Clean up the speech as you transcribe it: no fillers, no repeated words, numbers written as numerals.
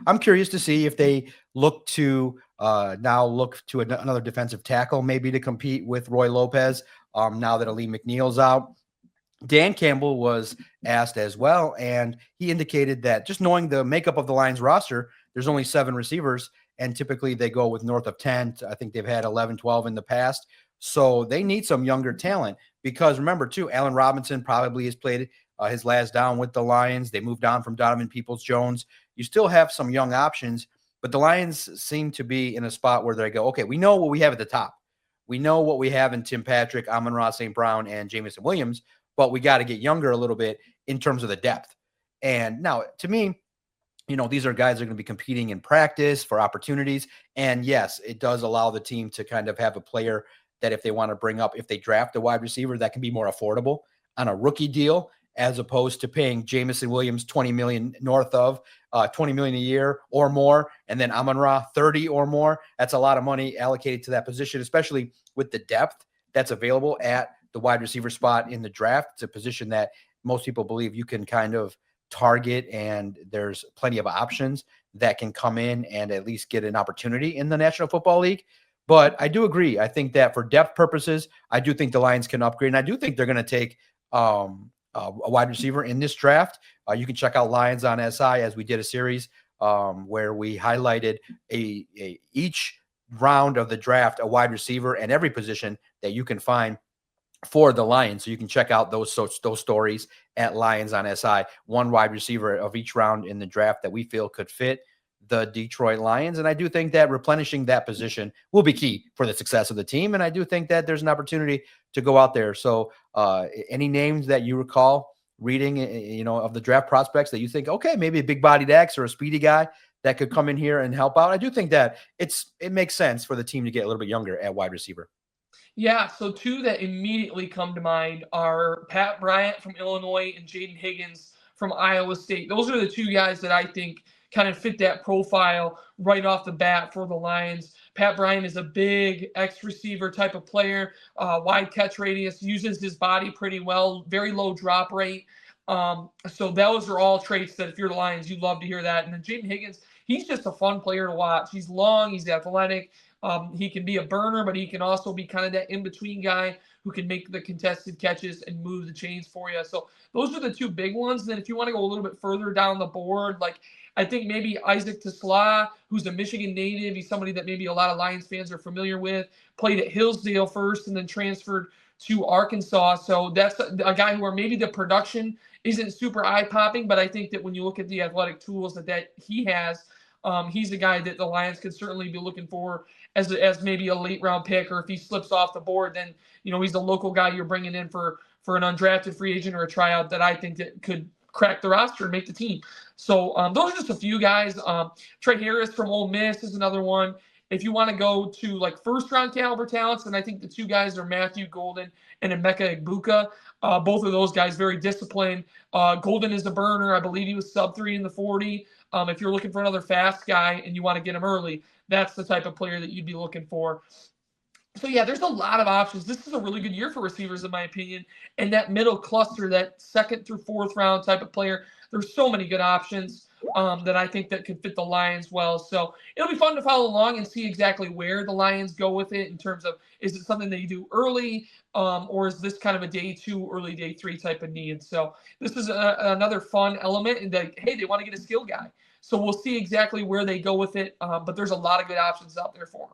I'm curious to see if they look to another defensive tackle, maybe to compete with Roy Lopez. Now that Ali McNeil's out, Dan Campbell was asked as well, and he indicated that just knowing the makeup of the Lions roster, there's only 7 receivers, and typically they go with north of 10. I think they've had 11, 12 in the past. So they need some younger talent because remember, too, Allen Robinson probably has played his last down with the Lions. They moved on from Donovan Peoples Jones. You still have some young options, but the Lions seem to be in a spot where they go, okay, we know what we have at the top. We know what we have in Tim Patrick, Amon-Ra St. Brown, and Jameson Williams, but we got to get younger a little bit in terms of the depth. And now, to me, these are guys that are going to be competing in practice for opportunities. And yes, it does allow the team to kind of have a player that if they want to bring up, if they draft a wide receiver, that can be more affordable on a rookie deal, as opposed to paying Jameson Williams 20 million north of 20 million a year or more, and then Amon-Ra 30 or more. That's a lot of money allocated to that position, especially with the depth that's available at the wide receiver spot in the draft. It's a position that most people believe you can kind of target, and there's plenty of options that can come in and at least get an opportunity in the National Football League. But I do agree. I think that for depth purposes, I do think the Lions can upgrade, and I do think they're going to take a wide receiver in this draft. You can check out Lions on SI, as we did a series where we highlighted each round of the draft, a wide receiver and every position that you can find for the Lions. So you can check out those stories at Lions on SI. One wide receiver of each round in the draft that we feel could fit the Detroit Lions. And I do think that replenishing that position will be key for the success of the team. And I do think that there's an opportunity to go out there. So any names that you recall reading, of the draft prospects that you think, okay, maybe a big bodied X or a speedy guy that could come in here and help out? I do think that it makes sense for the team to get a little bit younger at wide receiver. Yeah, so two that immediately come to mind are Pat Bryant from Illinois and Jaden Higgins from Iowa State. Those are the two guys that I think kind of fit that profile right off the bat for the Lions. Pat Bryant is a big X receiver type of player, wide catch radius, uses his body pretty well, very low drop rate. So those are all traits that if you're the Lions, you'd love to hear that. And then Jaden Higgins, he's just a fun player to watch. He's long, he's athletic. He can be a burner, but he can also be kind of that in-between guy who can make the contested catches and move the chains for you. So those are the two big ones. And then if you want to go a little bit further down the board, like I think maybe Isaac TeSlaa, who's a Michigan native. He's somebody that maybe a lot of Lions fans are familiar with. Played at Hillsdale first and then transferred to Arkansas. So that's a guy where maybe the production isn't super eye-popping, but I think that when you look at the athletic tools that he has, he's a guy that the Lions could certainly be looking for as maybe a late round pick, or if he slips off the board, then he's the local guy you're bringing in for an undrafted free agent or a tryout that I think that could crack the roster and make the team. So those are just a few guys. Trey Harris from Ole Miss is another one. If you want to go to like first round caliber talents, and I think the two guys are Matthew Golden and Emeka Egbuka. Both of those guys very disciplined. Golden is a burner. I believe he was sub 3 in the 40. If you're looking for another fast guy and you want to get him early, that's the type of player that you'd be looking for. So, yeah, there's a lot of options. This is a really good year for receivers, in my opinion. And that middle cluster, that second through fourth round type of player, there's so many good options that I think that could fit the Lions well. So it'll be fun to follow along and see exactly where the Lions go with it in terms of, is it something that you do early, or is this kind of a day 2, early day 3 type of need? So this is another fun element in that, hey, they want to get a skill guy. So we'll see exactly where they go with it. But there's a lot of good options out there for them.